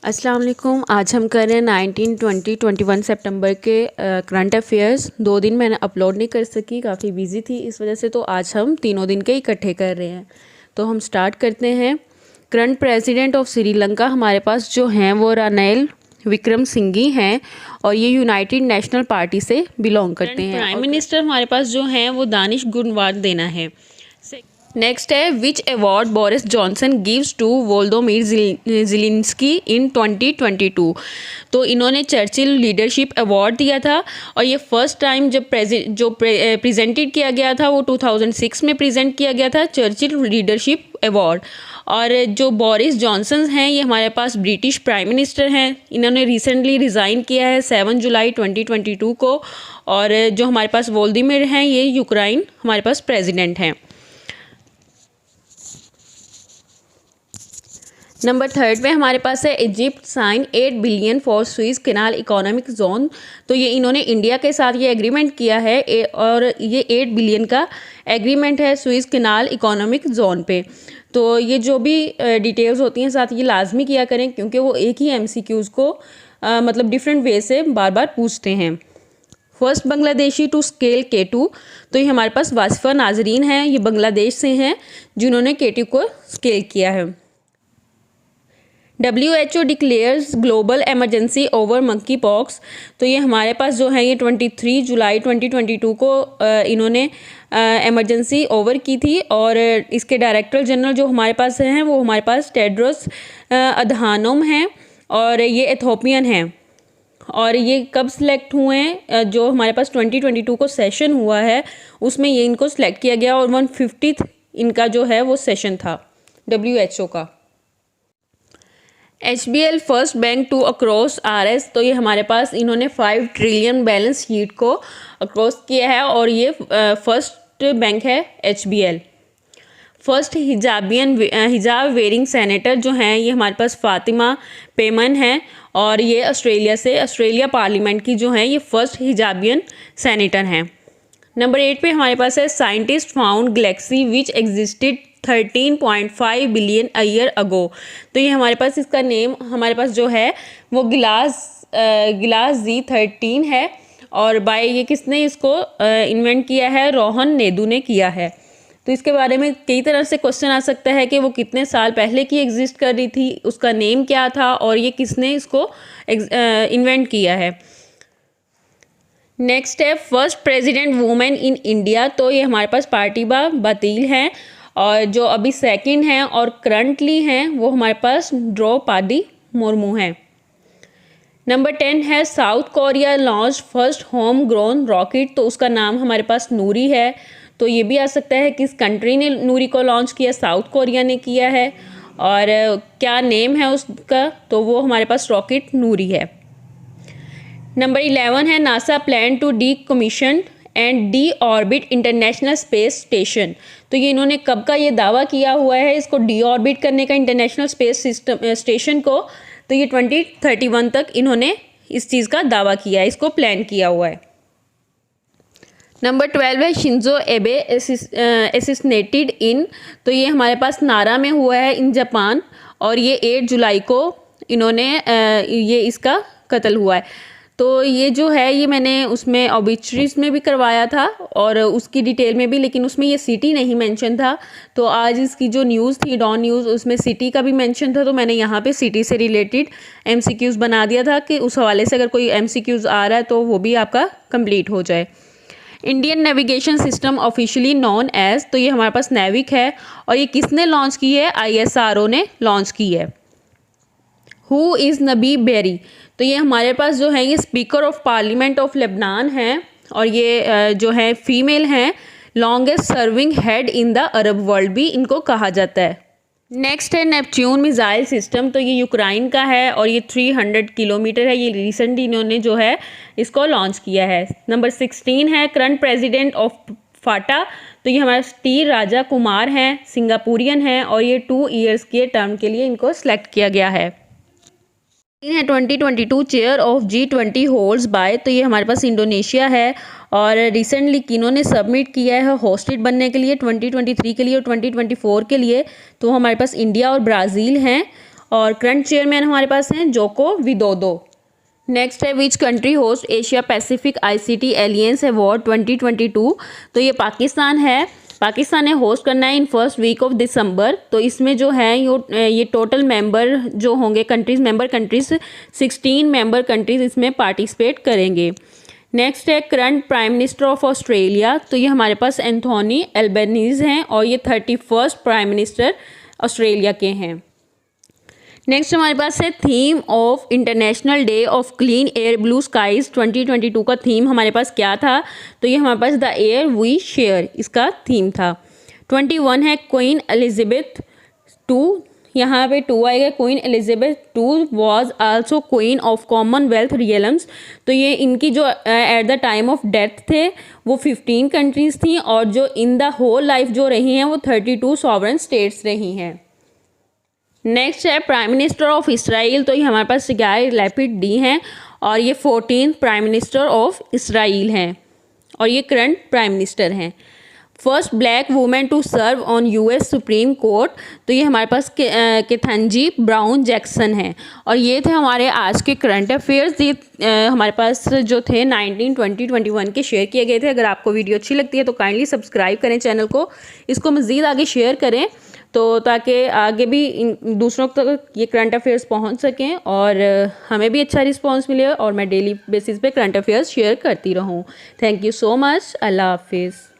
अस्सलाम वालेकुम। आज हम कर रहे हैं 19, 20, 21 सितंबर के करंट अफेयर्स। 2 दिन मैंने अपलोड नहीं कर सकी, काफ़ी बिजी थी इस वजह से, तो आज हम तीनों दिन के इकट्ठे कर रहे हैं। तो हम स्टार्ट करते हैं। करंट प्रेसिडेंट ऑफ श्रीलंका हमारे पास जो हैं वो रानिल विक्रमसिंघे हैं और ये यूनाइटेड नेशनल पार्टी से बिलोंग करते हैं। प्राइम मिनिस्टर हमारे पास जो हैं वो दानिश गुनवर्देना है। नेक्स्ट है which award Boris Johnson gives to Volodymyr Zelensky in 2022। तो इन्होंने चर्चिल लीडरशिप अवार्ड दिया था और ये फर्स्ट टाइम जब प्रेजेंटेड किया गया था वो 2006 में प्रेजेंट किया गया था चर्चिल लीडरशिप अवार्ड। और जो बोरिस जॉनसन हैं ये हमारे पास ब्रिटिश प्राइम मिनिस्टर हैं। इन्होंने रिसेंटली रिज़ाइन किया है 7 जुलाई 2022 को। और जो हमारे पास वोल्दोमिर हैं ये यूक्रेन हमारे पास प्रेसिडेंट हैं। नंबर 3 पे हमारे पास है Egypt sign 8 billion for Suez Canal economic zone. तो ये इन्होंने इंडिया के साथ ये एग्रीमेंट किया है और ये 8 बिलियन का एग्रीमेंट है सुएज कैनाल इकोनॉमिक जोन पे। तो ये जो भी डिटेल्स होती हैं साथ ये लाजमी किया करें क्योंकि वो एक ही MCQs को मतलब डिफरेंट वे से बार बार पूछते हैं। First Bangladeshi to scale K2। तो ये हमारे पास वासिफा नाजरीन हैं, ये बांग्लादेश से हैं जिन्होंने K2 को स्केल किया है। WHO declares global emergency over monkey pox. तो ये हमारे पास जो है ये 23 जुलाई 2022 को इन्होंने एमरजेंसी ओवर की थी और इसके डायरेक्टर जनरल जो हमारे पास हैं वो हमारे पास टेड्रोस अधानोम हैं और ये एथोपियन हैं। और ये कब सिलेक्ट हुए हैं, जो हमारे पास 2022 को सेशन हुआ है उसमें ये इनको सिलेक्ट किया गया और 150th इनका जो है वो सेशन था WHO का। HBL first bank to across RS। तो ये हमारे पास इन्होंने 5 ट्रिलियन बैलेंस शीट को अक्रॉस किया है और ये फर्स्ट बैंक है HBL। First hijab wearing senator जो हैं ये हमारे पास फातिमा पेमन हैं और ये ऑस्ट्रेलिया पार्लियामेंट की जो हैं ये फर्स्ट हिजाबियन सेनेटर हैं। नंबर 8 पे हमारे पास है scientist found Galaxy which existed 13.5 billion a year ago. तो ये हमारे पास इसका नेम हमारे पास जो है वो गिलास Z13 है और बाय ये किसने इसको इन्वेंट किया है, रोहन नेदू ने किया है। तो इसके बारे में कई तरह से क्वेश्चन आ सकता है कि वो कितने साल पहले की एग्जिस्ट कर रही थी, उसका नेम क्या था और ये किसने इसको इन्वेंट किया है। नेक्स्ट है first president women in India. तो ये हमारे पास प्रतिभा पाटिल हैं और जो अभी सेकंड हैं और करंटली हैं वो हमारे पास द्रौपदी मुर्मू हैं। नंबर 10 है south Korea launch first home grown rocket. तो उसका नाम हमारे पास नूरी है। तो ये भी आ सकता है किस कंट्री ने नूरी को लॉन्च किया, साउथ कोरिया ने किया है और क्या नेम है उसका, तो वो हमारे पास रॉकेट नूरी है। नंबर 11 है NASA plan to decommission and deorbit international space station. तो ये इन्होंने कब का ये दावा किया हुआ है इसको डी ऑर्बिट करने का इंटरनेशनल स्पेस स्टेशन को, तो ये 2031 तक इन्होंने इस चीज़ का दावा किया है, इसको प्लान किया हुआ है। नंबर 12 है शिंजो एबे एसिनेटेड इन। तो ये हमारे पास नारा में हुआ है इन जापान और ये 8 जुलाई को इन्होंने ये इसका कत्ल हुआ है। तो ये जो है ये मैंने उसमें ऑबिचुरीज में भी करवाया था और उसकी डिटेल में भी, लेकिन उसमें ये सिटी नहीं मेंशन था। तो आज इसकी जो न्यूज़ थी डॉन न्यूज़ उसमें सिटी का भी मेंशन था, तो मैंने यहाँ पे सिटी से रिलेटेड MCQs बना दिया था कि उस हवाले से अगर कोई MCQs आ रहा है तो वो भी आपका कंप्लीट हो जाए। Indian navigation system officially known as. तो ये हमारे पास नेविक है और ये किसने लॉन्च की है, ISRO ने लॉन्च की है। Who is Nabi berry. तो ये हमारे पास जो है ये speaker of parliament of Lebanon हैं और ये जो है फीमेल हैं, longest serving head in the Arab world भी इनको कहा जाता है। नेक्स्ट है नेपच्यून मिसाइल सिस्टम। तो ये यूक्रेन का है और ये 300 किलोमीटर है, ये रिसेंटली इन्होंने जो है इसको लॉन्च किया है। नंबर 16 है करंट प्रेसिडेंट ऑफ फाटा। तो ये हमारे टी राजा कुमार हैं, सिंगापुरियन हैं और ये 2 ईयर्स के टर्म के लिए इनको सेलेक्ट किया गया है। 2022 chair of G20 holds bye. तो ये हमारे पास इंडोनेशिया है और रिसेंटली किन्होंने सबमिट किया है होस्टेड बनने के लिए 2023 के लिए और 2024 के लिए। तो हमारे पास इंडिया और ब्राज़ील हैं और करंट चेयरमैन हमारे पास हैं जोको विदोदो। नेक्स्ट है which country host Asia Pacific ICT alliance award 2022। तो ये पाकिस्तान है। पाकिस्तान ने होस्ट करना है in first week of December. तो इसमें जो है ये टोटल मेंबर जो होंगे countries, member countries 16 member countries इसमें पार्टिसिपेट करेंगे। नेक्स्ट है current prime minister of Australia. तो ये हमारे पास एंथोनी एल्बनीज़ हैं और ये 31st प्राइम मिनिस्टर ऑस्ट्रेलिया के हैं। नेक्स्ट हमारे पास है theme of international day of clean air blue skies 2022 का थीम हमारे पास क्या था? तो ये हमारे पास द एयर वी शेयर इसका थीम था। 21 है क्वीन एलिजाबेथ II, यहाँ पे 2 आएगा। Queen Elizabeth II was also queen of Commonwealth realms. तो ये इनकी जो at the time of death थे वो 15 कंट्रीज़ थी और जो इन द होल लाइफ जो रही हैं वो 32 सॉवरेन स्टेट्स रही हैं। नेक्स्ट है प्राइम मिनिस्टर ऑफ इसराइल। तो ये हमारे पास याइर लैपिड डी हैं और ये 14th prime minister of Israel हैं और ये करंट प्राइम मिनिस्टर हैं। First black women to serve on US supreme court. तो ये हमारे पास केथंजी ब्राउन जैक्सन हैं और ये थे हमारे आज के करंट अफेयर्स। ये हमारे पास जो थे 19, 20, 21 के शेयर किए गए थे। अगर आपको वीडियो अच्छी लगती है तो काइंडली सब्सक्राइब करें चैनल को, इसको मज़ीद आगे शेयर करें तो ताकि आगे भी दूसरों तक ये करंट अफेयर्स पहुंच सकें और हमें भी अच्छा रिस्पांस मिले और मैं डेली बेसिस पे करंट अफेयर्स शेयर करती रहूं। Thank you so much. अल्लाह हाफिज़।